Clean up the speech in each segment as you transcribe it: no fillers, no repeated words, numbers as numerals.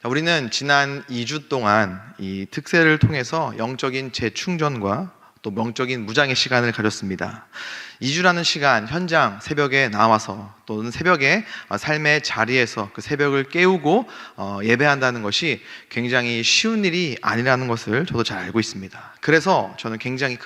우리는 지난 2주 동안 이 특세를 통해서 영적인 재충전과 또 영적인 무장의 시간을 가졌습니다. 2주라는 시간, 현장 새벽에 나와서 또는 새벽에 삶의 자리에서 그 새벽을 깨우고 예배한다는 것이 굉장히 쉬운 일이 아니라는 것을 저도 잘 알고 있습니다. 그래서 저는 굉장히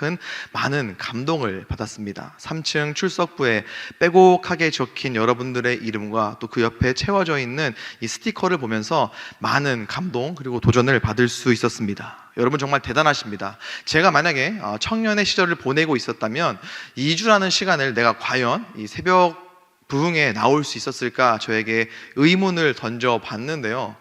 많은 감동을 받았습니다. 3층 출석부에 빼곡하게 적힌 여러분들의 이름과 또 그 옆에 채워져 있는 이 스티커를 보면서 많은 감동 그리고 도전을 받을 수 있었습니다. 여러분 정말 대단하십니다. 제가 만약에 청년의 시절을 보내고 있었다면 2주라는 시간을 내가 과연 이 새벽 부흥에 나올 수 있었을까 저에게 의문을 던져봤는데요,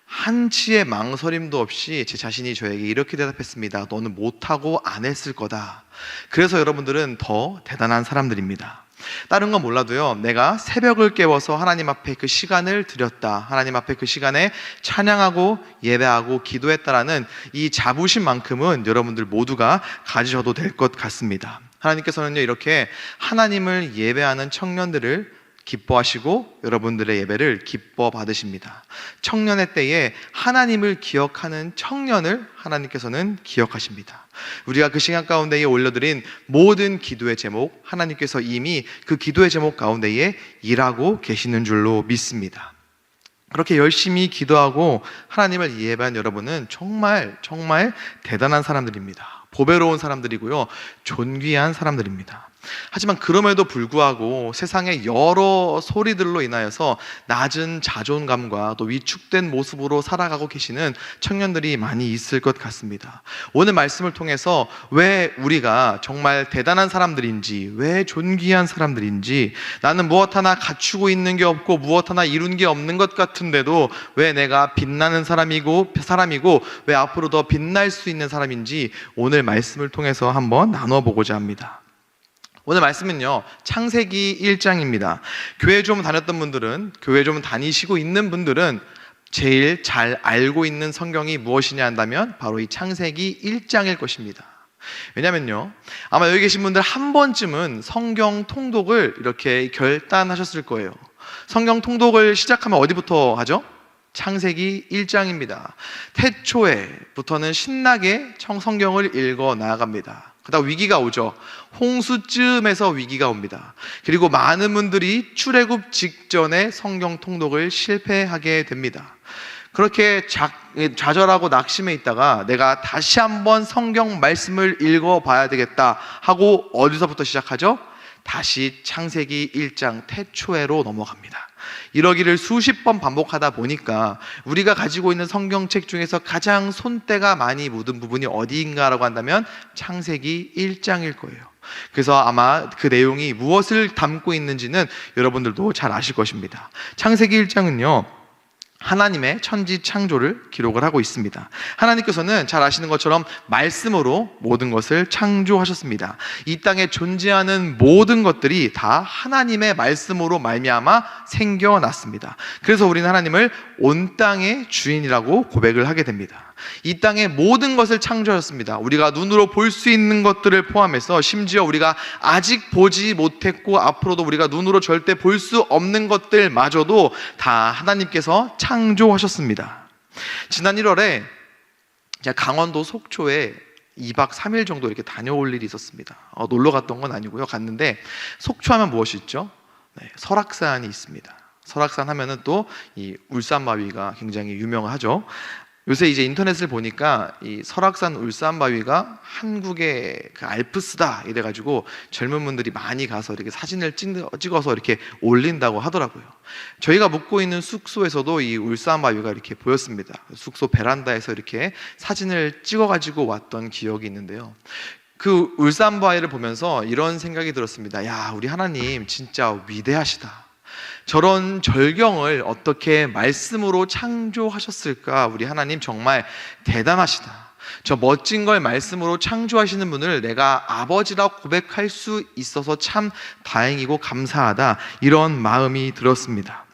한치의 망설임도 없이 제 자신이 저에게 이렇게 대답했습니다. 너는 못하고 안 했을 거다. 그래서 여러분들은 더 대단한 사람들입니다. 다른 건 몰라도요, 내가 새벽을 깨워서 하나님 앞에 그 시간을 드렸다, 하나님 앞에 그 시간에 찬양하고 예배하고 기도했다라는 이 자부심만큼은 여러분들 모두가 가지셔도 될 것 같습니다. 하나님께서는요, 이렇게 하나님을 예배하는 청년들을 기뻐하시고 여러분들의 예배를 기뻐 받으십니다. 청년의 때에 하나님을 기억하는 청년을 하나님께서는 기억하십니다. 우리가 그 시간 가운데에 올려드린 모든 기도의 제목, 하나님께서 이미 그 기도의 제목 가운데에 일하고 계시는 줄로 믿습니다. 그렇게 열심히 기도하고 하나님을 예배한 여러분은 정말 대단한 사람들입니다. 보배로운 사람들이고요, 존귀한 사람들입니다. 하지만 그럼에도 불구하고 세상의 여러 소리들로 인하여서 낮은 자존감과 또 위축된 모습으로 살아가고 계시는 청년들이 많이 있을 것 같습니다. 오늘 말씀을 통해서 왜 우리가 정말 대단한 사람들인지, 왜 존귀한 사람들인지, 나는 무엇 하나 갖추고 있는 게 없고 무엇 하나 이룬 게 없는 것 같은데도 왜 내가 빛나는 사람이고 왜 앞으로 더 빛날 수 있는 사람인지 오늘 말씀을 통해서 한번 나눠보고자 합니다. 오늘 말씀은요, 창세기 1장입니다. 교회 좀 다녔던 분들은, 교회 좀 다니시고 있는 분들은 제일 잘 알고 있는 성경이 무엇이냐 한다면 바로 이 창세기 1장일 것입니다. 왜냐면요, 아마 여기 계신 분들 한 번쯤은 성경 통독을 이렇게 결단하셨을 거예요. 성경 통독을 시작하면 어디부터 하죠? 창세기 1장입니다. 태초에부터는 신나게 성경을 읽어 나아갑니다. 그러다 위기가 오죠. 홍수쯤에서 위기가 옵니다. 그리고 많은 분들이 출애굽 직전에 성경 통독을 실패하게 됩니다. 그렇게 좌절하고 낙심해 있다가 내가 다시 한번 성경 말씀을 읽어봐야 되겠다 하고 어디서부터 시작하죠? 다시 창세기 1장 태초에로 넘어갑니다. 이러기를 수십 번 반복하다 보니까 우리가 가지고 있는 성경책 중에서 가장 손때가 많이 묻은 부분이 어디인가라고 한다면 창세기 1장일 거예요. 그래서 아마 그 내용이 무엇을 담고 있는지는 여러분들도 잘 아실 것입니다. 창세기 1장은요, 하나님의 천지 창조를 기록을 하고 있습니다. 하나님께서는 잘 아시는 것처럼 말씀으로 모든 것을 창조하셨습니다. 이 땅에 존재하는 모든 것들이 다 하나님의 말씀으로 말미암아 생겨났습니다. 그래서 우리는 하나님을 온 땅의 주인이라고 고백을 하게 됩니다. 이 땅의 모든 것을 창조하셨습니다. 우리가 눈으로 볼 수 있는 것들을 포함해서 심지어 우리가 아직 보지 못했고 앞으로도 우리가 눈으로 절대 볼 수 없는 것들마저도 다 하나님께서 창조하셨습니다. 지난 1월에 제가 강원도 속초에 2박 3일 정도 이렇게 다녀올 일이 있었습니다. 놀러 갔던 건 아니고요. 갔는데 속초하면 무엇이 있죠? 네, 설악산이 있습니다. 설악산 하면은 또 이 울산바위가 굉장히 유명하죠. 요새 이제 인터넷을 보니까 이 설악산 울산바위가 한국의 그 알프스다 이래가지고 젊은 분들이 많이 가서 이렇게 사진을 찍어서 이렇게 올린다고 하더라고요. 저희가 묵고 있는 숙소에서도 이 울산바위가 이렇게 보였습니다. 숙소 베란다에서 이렇게 사진을 찍어가지고 왔던 기억이 있는데요, 그 울산바위를 보면서 이런 생각이 들었습니다. 야, 우리 하나님 진짜 위대하시다. 저런 절경을 어떻게 말씀으로 창조하셨을까? 우리 하나님 정말 대단하시다. 저 멋진 걸 말씀으로 창조하시는 분을 내가 아버지라 고백할 수 있어서 참 다행이고 감사하다, 이런 마음이 들었습니다.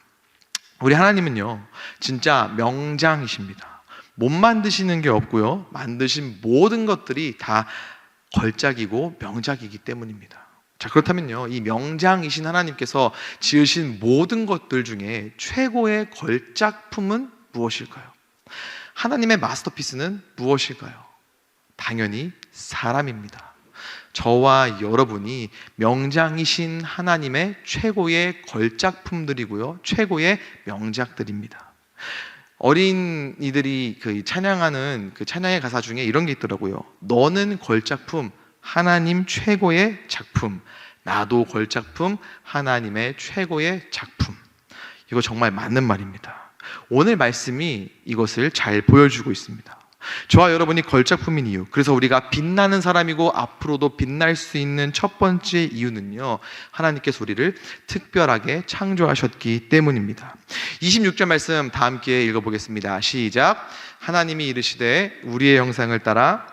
우리 하나님은요, 진짜 명장이십니다. 못 만드시는 게 없고요, 만드신 모든 것들이 다 걸작이고 명작이기 때문입니다. 자, 그렇다면요, 이 명장이신 하나님께서 지으신 모든 것들 중에 최고의 걸작품은 무엇일까요? 하나님의 마스터피스는 무엇일까요? 당연히 사람입니다. 저와 여러분이 명장이신 하나님의 최고의 걸작품들이고요, 최고의 명작들입니다. 어린이들이 찬양하는 찬양의 가사 중에 이런 게 있더라고요. 너는 걸작품, 하나님 최고의 작품. 나도 걸작품, 하나님의 최고의 작품. 이거 정말 맞는 말입니다. 오늘 말씀이 이것을 잘 보여주고 있습니다. 저와 여러분이 걸작품인 이유, 그래서 우리가 빛나는 사람이고 앞으로도 빛날 수 있는 첫 번째 이유는요, 하나님께서 우리를 특별하게 창조하셨기 때문입니다. 26절 말씀 다 함께 읽어보겠습니다. 시작. 하나님이 이르시되 우리의 형상을 따라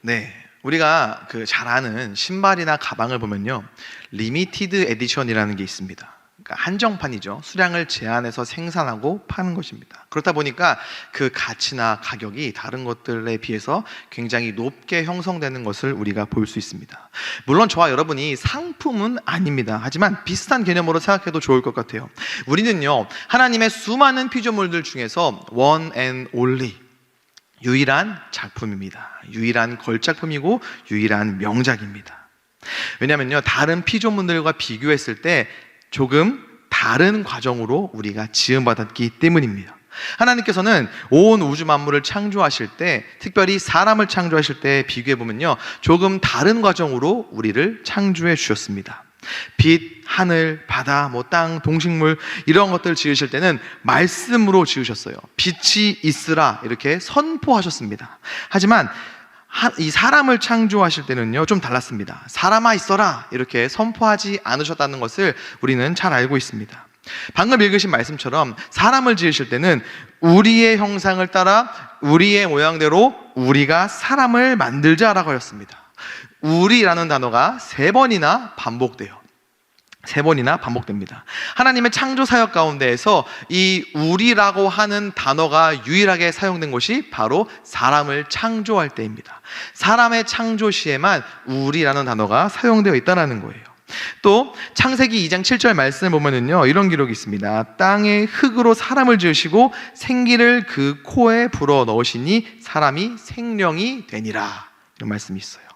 네, 우리가 잘 아는 신발이나 가방을 보면요, 리미티드 에디션이라는 게 있습니다. 그러니까 한정판이죠. 수량을 제한해서 생산하고 파는 것입니다. 그렇다 보니까 그 가치나 가격이 다른 것들에 비해서 굉장히 높게 형성되는 것을 우리가 볼 수 있습니다. 물론 저와 여러분이 상품은 아닙니다. 하지만 비슷한 개념으로 생각해도 좋을 것 같아요. 우리는요, 하나님의 수많은 피조물들 중에서 one and only, 유일한 작품입니다. 유일한 걸작품이고 유일한 명작입니다. 왜냐하면요, 다른 피조물들과 비교했을 때 조금 다른 과정으로 우리가 지음받았기 때문입니다. 하나님께서는 온 우주 만물을 창조하실 때, 특별히 사람을 창조하실 때 비교해보면요, 조금 다른 과정으로 우리를 창조해 주셨습니다. 빛, 하늘, 바다, 땅, 동식물, 이런 것들을 지으실 때는 말씀으로 지으셨어요. 빛이 있으라 이렇게 선포하셨습니다. 하지만 이 사람을 창조하실 때는요, 좀 달랐습니다. 사람아 있어라 이렇게 선포하지 않으셨다는 것을 우리는 잘 알고 있습니다. 방금 읽으신 말씀처럼 사람을 지으실 때는 우리의 형상을 따라 우리의 모양대로 우리가 사람을 만들자라고 하셨습니다. 우리라는 단어가 3번이나 반복돼요. 3번이나 반복됩니다. 하나님의 창조 사역 가운데에서 이 우리라고 하는 단어가 유일하게 사용된 것이 바로 사람을 창조할 때입니다. 사람의 창조 시에만 우리라는 단어가 사용되어 있다는 거예요. 또 창세기 2장 7절 말씀을 보면은요, 이런 기록이 있습니다. 땅의 흙으로 사람을 지으시고 생기를 그 코에 불어 넣으시니 사람이 생령이 되니라, 이런 말씀이 있어요.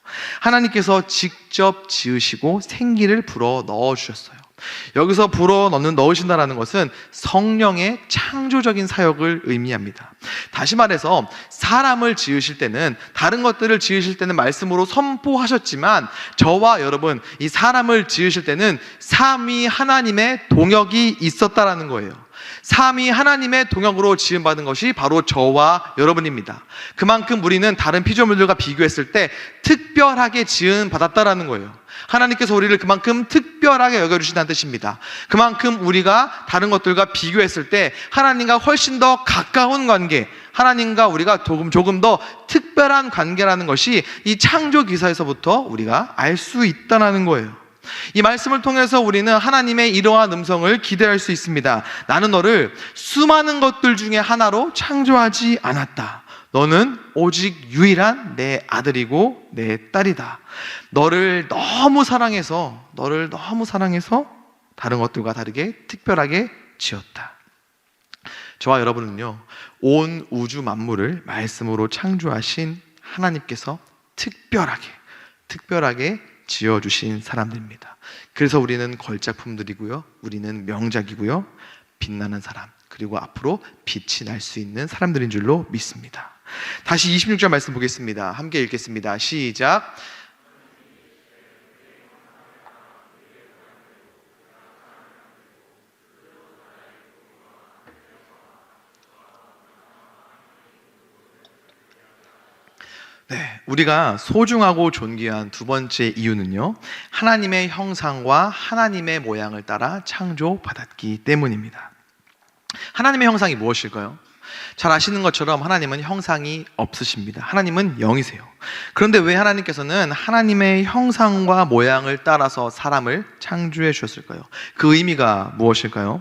하나님께서 직접 지으시고 생기를 불어 넣어주셨어요. 여기서 불어 넣으신다는 것은 성령의 창조적인 사역을 의미합니다. 다시 말해서 사람을 지으실 때는, 다른 것들을 지으실 때는 말씀으로 선포하셨지만, 저와 여러분, 이 사람을 지으실 때는 삼위 하나님의 동역이 있었다라는 거예요. 삼위 하나님의 동역으로 지음받은 것이 바로 저와 여러분입니다. 그만큼 우리는 다른 피조물들과 비교했을 때 특별하게 지음받았다라는 거예요. 하나님께서 우리를 그만큼 특별하게 여겨주신다는 뜻입니다. 그만큼 우리가 다른 것들과 비교했을 때 하나님과 훨씬 더 가까운 관계, 하나님과 우리가 조금 더 특별한 관계라는 것이 이 창조 기사에서부터 우리가 알 수 있다는 거예요. 이 말씀을 통해서 우리는 하나님의 이러한 음성을 기대할 수 있습니다. 나는 너를 수많은 것들 중에 하나로 창조하지 않았다. 너는 오직 유일한 내 아들이고 내 딸이다. 너를 너무 사랑해서 다른 것들과 다르게 특별하게 지었다. 저와 여러분은요, 온 우주 만물을 말씀으로 창조하신 하나님께서 특별하게 지어주신 사람들입니다. 그래서 우리는 걸작품들이고요, 우리는 명작이고요, 빛나는 사람, 그리고 앞으로 빛이 날 수 있는 사람들인 줄로 믿습니다. 다시 26절 말씀 보겠습니다. 함께 읽겠습니다. 시작. 네, 우리가 소중하고 존귀한 두 번째 이유는요, 하나님의 형상과 하나님의 모양을 따라 창조받았기 때문입니다. 하나님의 형상이 무엇일까요? 잘 아시는 것처럼 하나님은 형상이 없으십니다. 하나님은 영이세요. 그런데 왜 하나님께서는 하나님의 형상과 모양을 따라서 사람을 창조해 주셨을까요? 그 의미가 무엇일까요?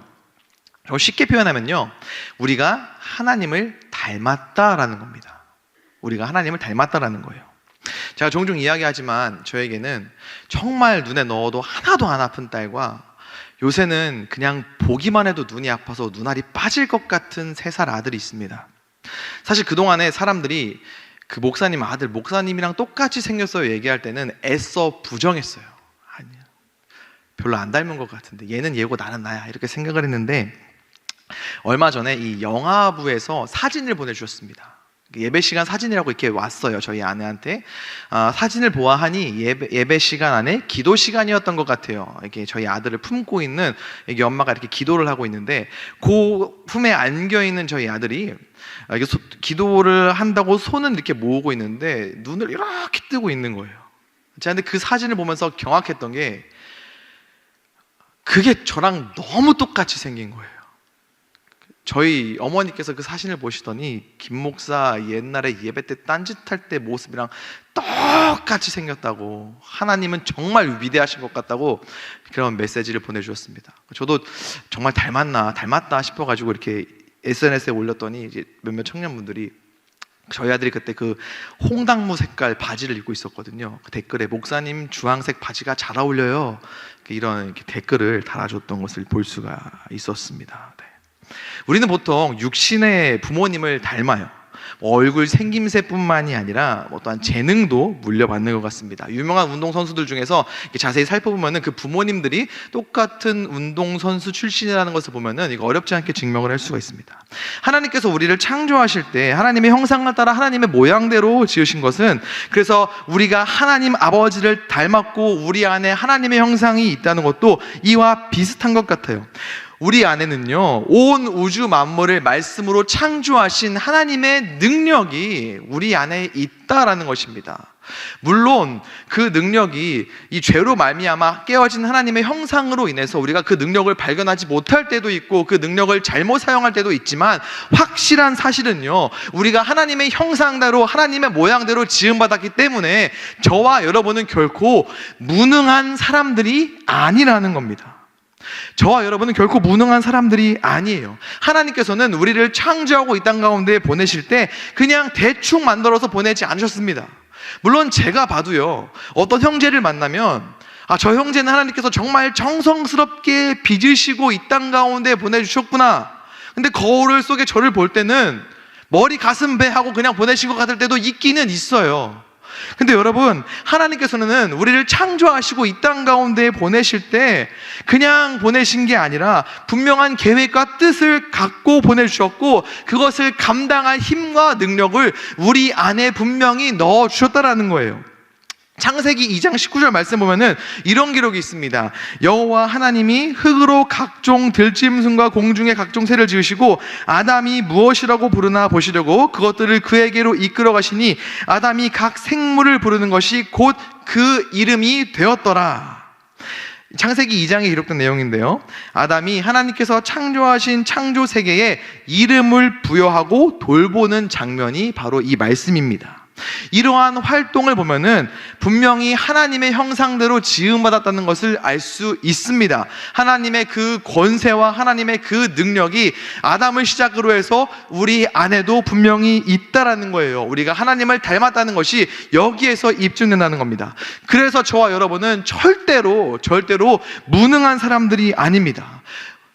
쉽게 표현하면요, 우리가 하나님을 닮았다라는 겁니다. 우리가 하나님을 닮았다라는 거예요. 제가 종종 이야기하지만 저에게는 정말 눈에 넣어도 하나도 안 아픈 딸과 요새는 그냥 보기만 해도 눈이 아파서 눈알이 빠질 것 같은 3살 아들이 있습니다. 사실 그동안에 사람들이 그 목사님 아들, 목사님이랑 똑같이 생겼어요 얘기할 때는 애써 부정했어요. 아니야, 별로 안 닮은 것 같은데, 얘는 얘고 나는 나야, 이렇게 생각을 했는데 얼마 전에 이 영화부에서 사진을 보내주셨습니다. 예배 시간 사진이라고 이렇게 왔어요, 저희 아내한테. 사진을 보아하니 예배 시간 안에 기도 시간이었던 것 같아요. 이렇게 저희 아들을 품고 있는, 이게 엄마가 이렇게 기도를 하고 있는데 그 품에 안겨 있는 저희 아들이 이렇게 기도를 한다고 손은 이렇게 모으고 있는데 눈을 이렇게 뜨고 있는 거예요. 제가 근데 그 사진을 보면서 경악했던 게, 그게 저랑 너무 똑같이 생긴 거예요. 저희 어머니께서 그 사진을 보시더니 김 목사 옛날에 예배 때 딴짓할 때 모습이랑 똑같이 생겼다고, 하나님은 정말 위대하신 것 같다고 그런 메시지를 보내주셨습니다. 저도 정말 닮았다 싶어가지고 이렇게 SNS에 올렸더니 이제 몇몇 청년분들이, 저희 아들이 그때 그 홍당무 색깔 바지를 입고 있었거든요. 그 댓글에 목사님 주황색 바지가 잘 어울려요, 이런 이렇게 댓글을 달아줬던 것을 볼 수가 있었습니다. 네. 우리는 보통 육신의 부모님을 닮아요. 얼굴 생김새뿐만이 아니라 어떠한 재능도 물려받는 것 같습니다. 유명한 운동선수들 중에서 자세히 살펴보면 그 부모님들이 똑같은 운동선수 출신이라는 것을 보면 이거 어렵지 않게 증명을 할 수가 있습니다. 하나님께서 우리를 창조하실 때 하나님의 형상을 따라 하나님의 모양대로 지으신 것은, 그래서 우리가 하나님 아버지를 닮았고 우리 안에 하나님의 형상이 있다는 것도 이와 비슷한 것 같아요. 우리 안에는요, 온 우주 만물을 말씀으로 창조하신 하나님의 능력이 우리 안에 있다라는 것입니다. 물론 그 능력이 이 죄로 말미암아 깨어진 하나님의 형상으로 인해서 우리가 그 능력을 발견하지 못할 때도 있고 그 능력을 잘못 사용할 때도 있지만, 확실한 사실은요, 우리가 하나님의 형상대로 하나님의 모양대로 지음받았기 때문에 저와 여러분은 결코 무능한 사람들이 아니라는 겁니다. 저와 여러분은 결코 무능한 사람들이 아니에요. 하나님께서는 우리를 창조하고 이 땅 가운데 보내실 때 그냥 대충 만들어서 보내지 않으셨습니다. 물론 제가 봐도요, 어떤 형제를 만나면 저 형제는 하나님께서 정말 정성스럽게 빚으시고 이 땅 가운데 보내주셨구나, 근데 거울 속에 저를 볼 때는 머리 가슴 배 하고 그냥 보내신 것 같을 때도 있기는 있어요. 근데 여러분, 하나님께서는 우리를 창조하시고 이 땅 가운데 보내실 때 그냥 보내신 게 아니라 분명한 계획과 뜻을 갖고 보내주셨고, 그것을 감당할 힘과 능력을 우리 안에 분명히 넣어주셨다라는 거예요. 창세기 2장 19절 말씀 보면은 이런 기록이 있습니다. 여호와 하나님이 흙으로 각종 들짐승과 공중의 각종 새를 지으시고 아담이 무엇이라고 부르나 보시려고 그것들을 그에게로 이끌어 가시니 아담이 각 생물을 부르는 것이 곧 그 이름이 되었더라. 창세기 2장에 기록된 내용인데요, 아담이 하나님께서 창조하신 창조 세계에 이름을 부여하고 돌보는 장면이 바로 이 말씀입니다. 이러한 활동을 보면은 분명히 하나님의 형상대로 지음받았다는 것을 알 수 있습니다. 하나님의 그 권세와 하나님의 그 능력이 아담을 시작으로 해서 우리 안에도 분명히 있다라는 거예요. 우리가 하나님을 닮았다는 것이 여기에서 입증된다는 겁니다. 그래서 저와 여러분은 절대로 무능한 사람들이 아닙니다.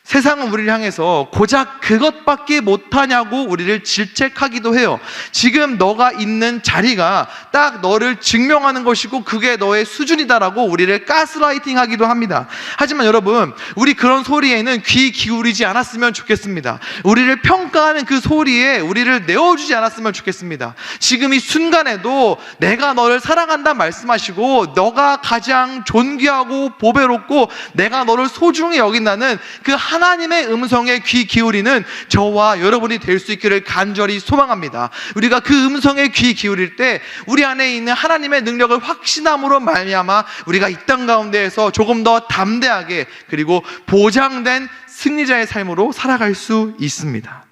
세상은 우리를 향해서 고작 그것밖에 못하냐고 우리를 질책하기도 해요. 지금 너가 있는 자리가 딱 너를 증명하는 것이고 그게 너의 수준이다라고 우리를 가스라이팅 하기도 합니다. 하지만 여러분, 우리 그런 소리에는 귀 기울이지 않았으면 좋겠습니다. 우리를 평가하는 그 소리에 우리를 내어주지 않았으면 좋겠습니다. 지금 이 순간에도 내가 너를 사랑한다 말씀하시고 너가 가장 존귀하고 보배롭고 내가 너를 소중히 여긴다는 그 하나님의 음성에 귀 기울이는 저와 여러분이 될 수 있기를 간절히 소망합니다. 우리가 그 음성에 귀 기울일 때 우리 안에 있는 하나님의 능력을 확신함으로 말미암아 우리가 이 땅 가운데에서 조금 더 담대하게 그리고 보장된 승리자의 삶으로 살아갈 수 있습니다.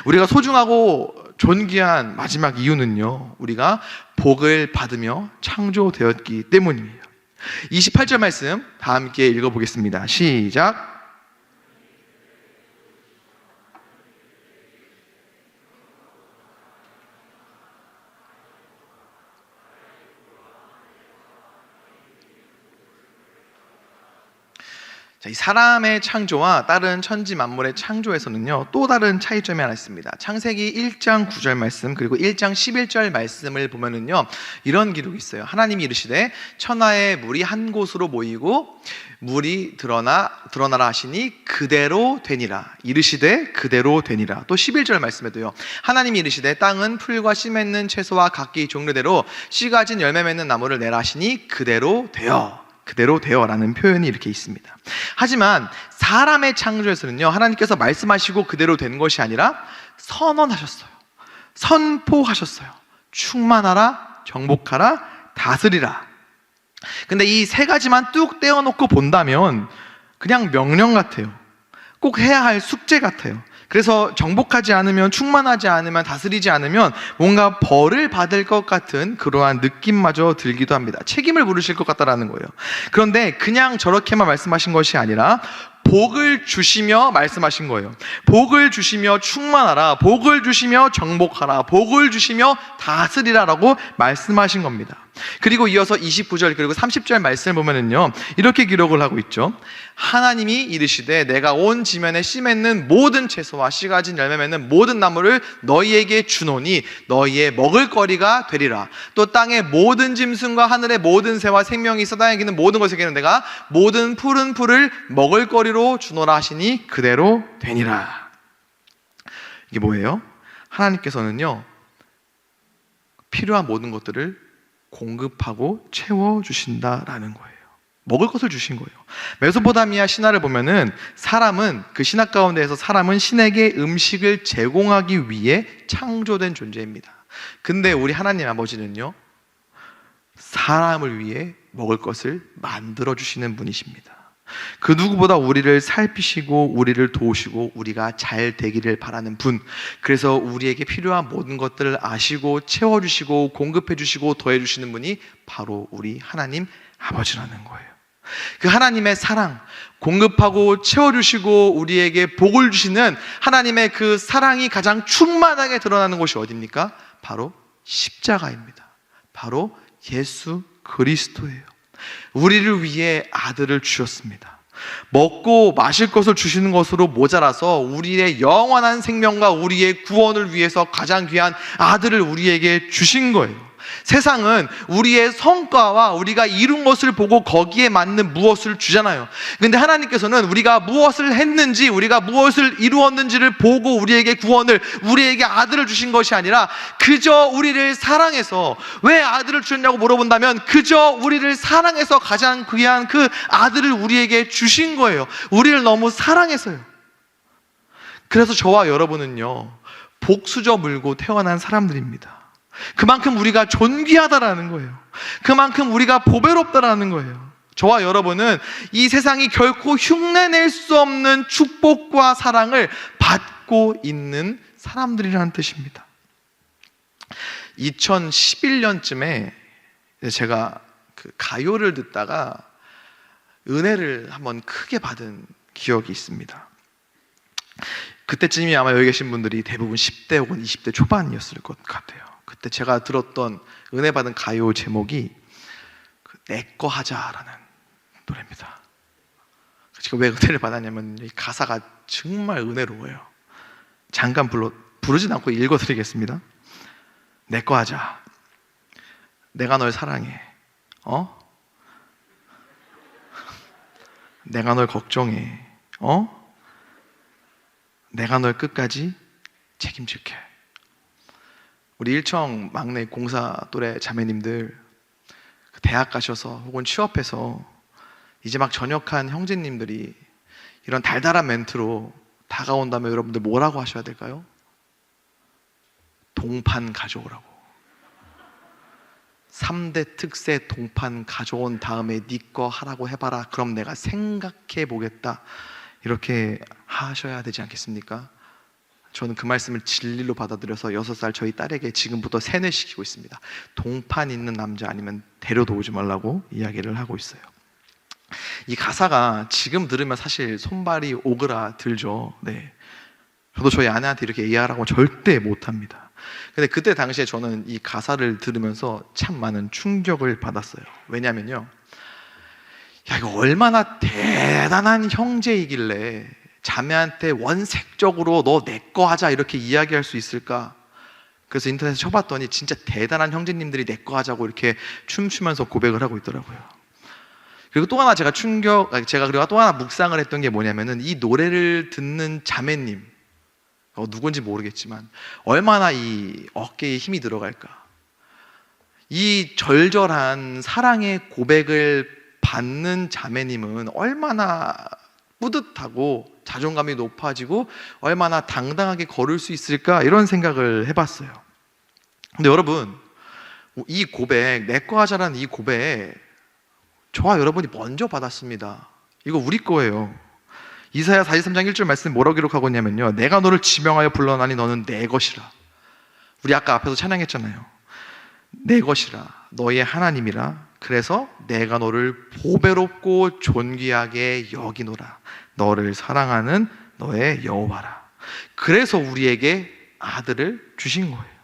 우리가 소중하고 존귀한 마지막 이유는요, 우리가 복을 받으며 창조되었기 때문입니다. 28절 말씀 다 함께 읽어보겠습니다. 시작. 자, 이 사람의 창조와 다른 천지 만물의 창조에서는요, 또 다른 차이점이 하나 있습니다. 창세기 1장 9절 말씀 그리고 1장 11절 말씀을 보면은요, 이런 기록이 있어요. 하나님이 이르시되 천하의 물이 한 곳으로 모이고 물이 드러나라 하시니 그대로 되니라. 이르시되 그대로 되니라. 또 11절 말씀에도요, 하나님이 이르시되 땅은 풀과 씨 맺는 채소와 각기 종류대로 씨 가진 열매 맺는 나무를 내라 하시니 그대로 되어라는 표현이 이렇게 있습니다. 하지만 사람의 창조에서는요, 하나님께서 말씀하시고 그대로 된 것이 아니라 선언하셨어요. 선포하셨어요. 충만하라, 정복하라, 다스리라. 근데 이 세 가지만 뚝 떼어놓고 본다면 그냥 명령 같아요. 꼭 해야 할 숙제 같아요. 그래서 정복하지 않으면, 충만하지 않으면, 다스리지 않으면 뭔가 벌을 받을 것 같은 그러한 느낌마저 들기도 합니다. 책임을 물으실 것 같다라는 거예요. 그런데 그냥 저렇게만 말씀하신 것이 아니라 복을 주시며 말씀하신 거예요. 복을 주시며 충만하라, 복을 주시며 정복하라, 복을 주시며 다스리라라고 말씀하신 겁니다. 그리고 이어서 29절 그리고 30절 말씀을 보면은요, 이렇게 기록을 하고 있죠. 하나님이 이르시되 내가 온 지면에 씨 맺는 모든 채소와 씨 가진 열매 맺는 모든 나무를 너희에게 주노니 너희의 먹을거리가 되리라. 또 땅의 모든 짐승과 하늘의 모든 새와 생명이 쏟아내기는 모든 것에게는 내가 모든 푸른 풀을 먹을거리로 주노라 하시니 그대로 되니라. 이게 뭐예요? 하나님께서는요, 필요한 모든 것들을 공급하고 채워주신다라는 거예요. 먹을 것을 주신 거예요. 메소포타미아 신화를 보면은 그 신화 가운데에서 사람은 신에게 음식을 제공하기 위해 창조된 존재입니다. 근데 우리 하나님 아버지는요, 사람을 위해 먹을 것을 만들어 주시는 분이십니다. 그 누구보다 우리를 살피시고 우리를 도우시고 우리가 잘 되기를 바라는 분, 그래서 우리에게 필요한 모든 것들을 아시고 채워주시고 공급해주시고 더해주시는 분이 바로 우리 하나님 아버지라는 거예요. 그 하나님의 사랑, 공급하고 채워주시고 우리에게 복을 주시는 하나님의 그 사랑이 가장 충만하게 드러나는 곳이 어디입니까? 바로 십자가입니다. 바로 예수 그리스도예요. 우리를 위해 아들을 주셨습니다. 먹고 마실 것을 주시는 것으로 모자라서 우리의 영원한 생명과 우리의 구원을 위해서 가장 귀한 아들을 우리에게 주신 거예요. 세상은 우리의 성과와 우리가 이룬 것을 보고 거기에 맞는 무엇을 주잖아요. 근데 하나님께서는 우리가 무엇을 했는지, 우리가 무엇을 이루었는지를 보고 우리에게 구원을, 우리에게 아들을 주신 것이 아니라 그저 우리를 사랑해서, 왜 아들을 주셨냐고 물어본다면 그저 우리를 사랑해서 가장 귀한 그 아들을 우리에게 주신 거예요. 우리를 너무 사랑해서요. 그래서 저와 여러분은요, 복수저 물고 태어난 사람들입니다. 그만큼 우리가 존귀하다라는 거예요. 그만큼 우리가 보배롭다라는 거예요. 저와 여러분은 이 세상이 결코 흉내낼 수 없는 축복과 사랑을 받고 있는 사람들이라는 뜻입니다. 2011년쯤에 제가 그 가요를 듣다가 은혜를 한번 크게 받은 기억이 있습니다. 그때쯤이 아마 여기 계신 분들이 대부분 10대 혹은 20대 초반이었을 것 같아요. 그때 제가 들었던 은혜 받은 가요 제목이 내 거 하자라는 노래입니다. 제가 왜 은혜를 받았냐면 이 가사가 정말 은혜로워요. 잠깐 부르진 않고 읽어드리겠습니다. 내 거 하자. 내가 널 사랑해. 내가 널 걱정해. 내가 널 끝까지 책임질게. 우리 일청 막내 공사 또래 자매님들, 대학 가셔서 혹은 취업해서 이제 막 전역한 형제님들이 이런 달달한 멘트로 다가온다면 여러분들 뭐라고 하셔야 될까요? 동판 가져오라고. 3대 특세 동판 가져온 다음에 네 거 하라고 해봐라. 그럼 내가 생각해 보겠다. 이렇게 하셔야 되지 않겠습니까? 저는 그 말씀을 진리로 받아들여서 6살 저희 딸에게 지금부터 세뇌시키고 있습니다. 동판 있는 남자 아니면 데려다 오지 말라고 이야기를 하고 있어요. 이 가사가 지금 들으면 사실 손발이 오그라들죠. 네. 저도 저희 아내한테 이렇게 이해하라고 절대 못합니다. 근데 그때 당시에 저는 이 가사를 들으면서 참 많은 충격을 받았어요. 왜냐면요, 야, 이거 얼마나 대단한 형제이길래 자매한테 원색적으로 너 내 거 하자 이렇게 이야기할 수 있을까? 그래서 인터넷에 쳐봤더니 진짜 대단한 형제님들이 내 거 하자고 이렇게 춤추면서 고백을 하고 있더라고요. 그리고 또 하나 제가 그리고 또 하나 묵상을 했던 게 뭐냐면은, 이 노래를 듣는 자매님, 누군지 모르겠지만 얼마나 이 어깨에 힘이 들어갈까. 이 절절한 사랑의 고백을 받는 자매님은 얼마나 뿌듯하고 자존감이 높아지고 얼마나 당당하게 걸을 수 있을까, 이런 생각을 해봤어요. 근데 여러분, 이 고백, 내 거 하자라는 이 고백, 저와 여러분이 먼저 받았습니다. 이거 우리 거예요. 이사야 43장 1절 말씀 뭐라고 기록하고 있냐면요, 내가 너를 지명하여 불러나니 너는 내 것이라. 우리 아까 앞에서 찬양했잖아요. 내 것이라, 너의 하나님이라. 그래서 내가 너를 보배롭고 존귀하게 여기노라. 너를 사랑하는 너의 여호와라. 그래서 우리에게 아들을 주신 거예요.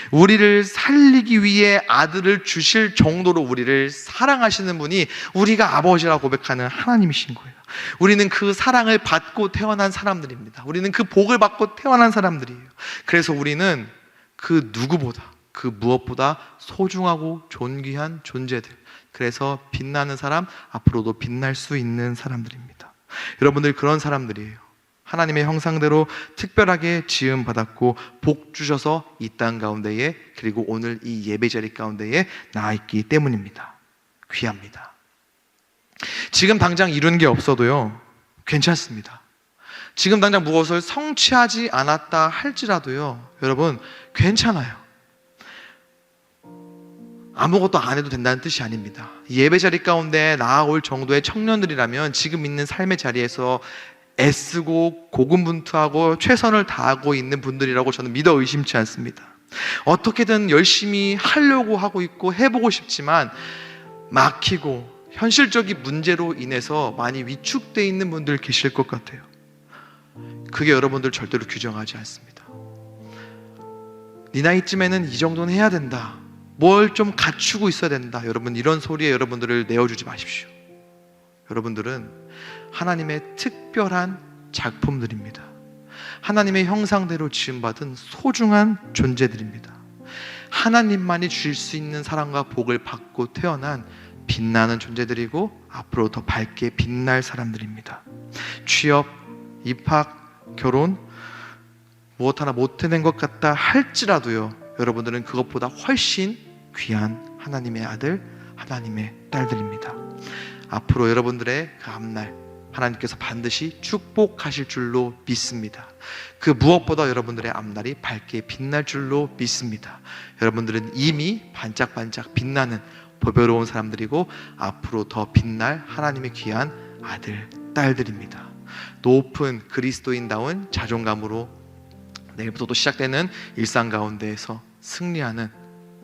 우리를 살리기 위해 아들을 주실 정도로 우리를 사랑하시는 분이 우리가 아버지라 고백하는 하나님이신 거예요. 우리는 그 사랑을 받고 태어난 사람들입니다. 우리는 그 복을 받고 태어난 사람들이에요. 그래서 우리는 그 누구보다, 그 무엇보다 소중하고 존귀한 존재들, 그래서 빛나는 사람, 앞으로도 빛날 수 있는 사람들입니다. 여러분들 그런 사람들이에요. 하나님의 형상대로 특별하게 지음받았고 복 주셔서 이 땅 가운데에, 그리고 오늘 이 예배자리 가운데에 나와 있기 때문입니다. 귀합니다. 지금 당장 이룬 게 없어도요, 괜찮습니다. 지금 당장 무엇을 성취하지 않았다 할지라도요, 여러분 괜찮아요. 아무것도 안 해도 된다는 뜻이 아닙니다. 예배자리 가운데 나아올 정도의 청년들이라면 지금 있는 삶의 자리에서 애쓰고 고군분투하고 최선을 다하고 있는 분들이라고 저는 믿어 의심치 않습니다. 어떻게든 열심히 하려고 하고 있고 해보고 싶지만 막히고 현실적인 문제로 인해서 많이 위축되어 있는 분들 계실 것 같아요. 그게 여러분들 절대로 규정하지 않습니다. 네 나이쯤에는 이 정도는 해야 된다, 뭘 좀 갖추고 있어야 된다, 여러분 이런 소리에 여러분들을 내어주지 마십시오. 여러분들은 하나님의 특별한 작품들입니다. 하나님의 형상대로 지음받은 소중한 존재들입니다. 하나님만이 주실 수 있는 사랑과 복을 받고 태어난 빛나는 존재들이고 앞으로 더 밝게 빛날 사람들입니다. 취업, 입학, 결혼 무엇 하나 못 해낸 것 같다 할지라도요, 여러분들은 그것보다 훨씬 귀한 하나님의 아들, 하나님의 딸들입니다. 앞으로 여러분들의 그 앞날 하나님께서 반드시 축복하실 줄로 믿습니다. 그 무엇보다 여러분들의 앞날이 밝게 빛날 줄로 믿습니다. 여러분들은 이미 반짝반짝 빛나는 보배로운 사람들이고 앞으로 더 빛날 하나님의 귀한 아들, 딸들입니다. 높은 그리스도인다운 자존감으로 내일부터 또 시작되는 일상 가운데에서 승리하는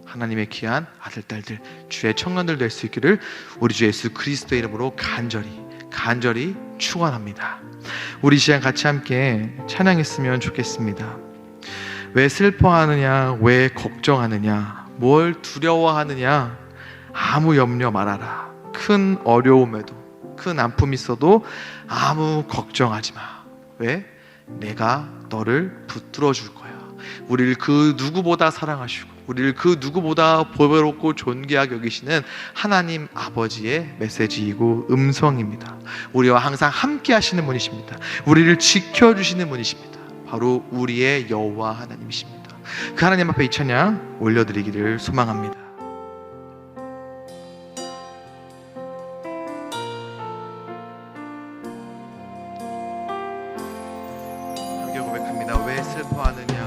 하나님의 귀한 아들, 딸들, 주의 청년들 될 수 있기를 우리 주 예수 그리스도의 이름으로 간절히 축원합니다. 우리 시간 같이 함께 찬양했으면 좋겠습니다. 왜 슬퍼하느냐, 왜 걱정하느냐, 뭘 두려워하느냐, 아무 염려 말아라. 큰 어려움에도, 큰 아픔이 있어도 아무 걱정하지 마. 왜? 내가 너를 붙들어 줄 거야. 우리를 그 누구보다 사랑하시고 우리를 그 누구보다 보배롭고 존귀하게 여기시는 하나님 아버지의 메시지이고 음성입니다. 우리와 항상 함께 하시는 분이십니다. 우리를 지켜주시는 분이십니다. 바로 우리의 여호와 하나님이십니다. 그 하나님 앞에 이 찬양 올려드리기를 소망합니다. 함께 고백합니다. 왜 슬퍼하느냐,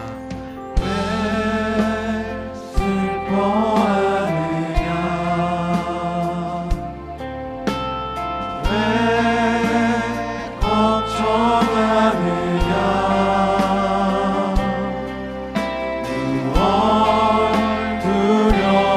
두려워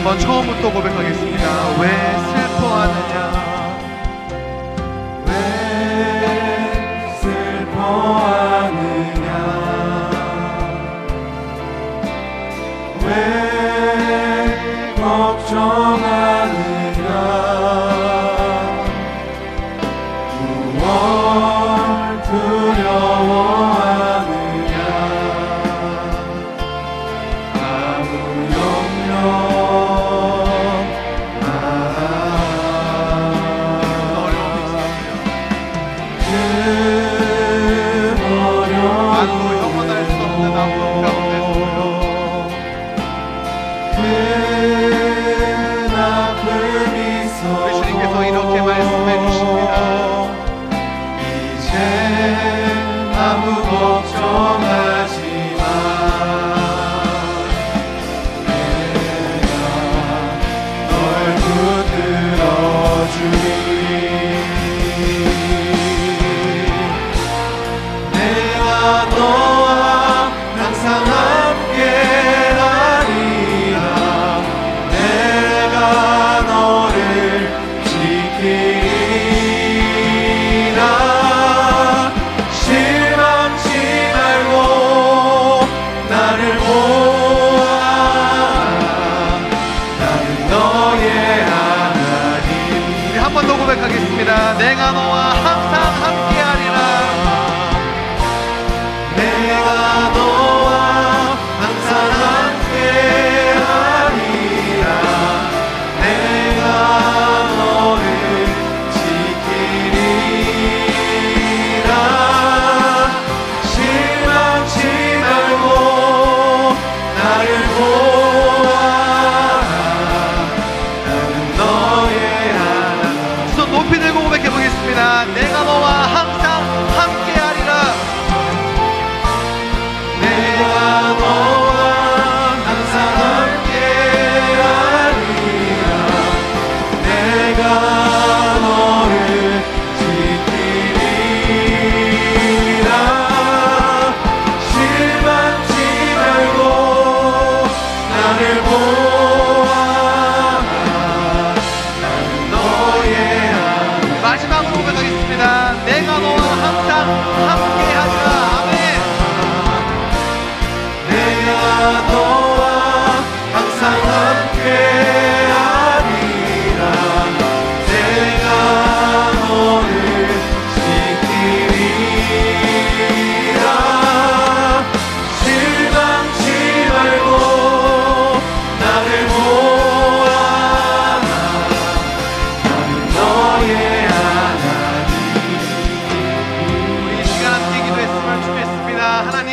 한번 처음부터 고백하겠습니다. 왜 슬퍼하느냐, 왜 슬퍼하느냐, 왜 걱정하느냐, 무엇 두려워하느냐, 아무 염려 이렇게 말씀해 주십니다. 이제 아무 걱정하지 마. 내가 널 붙들어 주리. 내가 너와 항상 함께하리라. 내가 너를 지키리라. 실망치 말고 나를 보아. 나는 너의 하나님. 우리 한 번 더 고백하겠습니다. 내가 너와 항상 함께하리라. 내가 너와 항상 함께하리라. 내가 너를 지키리라. 실망치 말고 나를 보아. 나는 너의 하나님. 손 높이 들고 고백해 보겠습니다. 내가 너와 항상 함께하리라. 내가 너와 항상 함께하리라. 내가 너를 지키리라. 실망치 말고 나를 보아. 나는 너의 하나님. 마지막으로 고백하겠습니다. 내가 너와 항상 함께하리라. 아멘. 내가 너와 항상 함께하리라. 내가 너를 지키리라. 실망치 말고 나를 보아. 나는 너의 하나님. 우리 이 시간 함께 기도했으면 좋겠습니다. 하나님,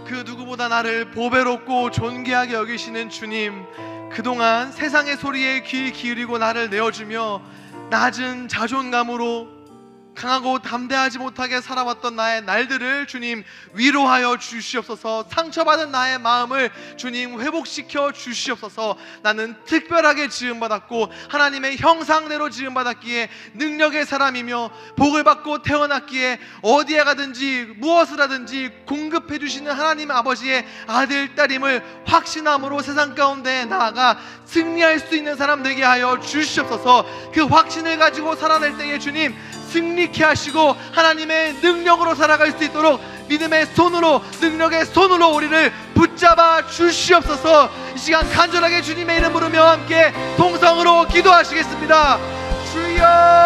그 누구보다 나를 보배롭고 존귀하게 여기시는 주님, 그동안 세상의 소리에 귀 기울이고 나를 내어주며 낮은 자존감으로 강하고 담대하지 못하게 살아왔던 나의 날들을 주님 위로하여 주시옵소서. 상처받은 나의 마음을 주님 회복시켜 주시옵소서. 나는 특별하게 지음받았고 하나님의 형상대로 지음받았기에 능력의 사람이며 복을 받고 태어났기에 어디에 가든지 무엇을 하든지 공급해 주시는 하나님 아버지의 아들 딸임을 확신함으로 세상 가운데 나아가 승리할 수 있는 사람 되게 하여 주시옵소서. 그 확신을 가지고 살아낼 때에 주님 승리케 하시고 하나님의 능력으로 살아갈 수 있도록 믿음의 손으로, 능력의 손으로 우리를 붙잡아 주시옵소서. 이 시간 간절하게 주님의 이름 부르며 함께 동성으로 기도하시겠습니다. 주여.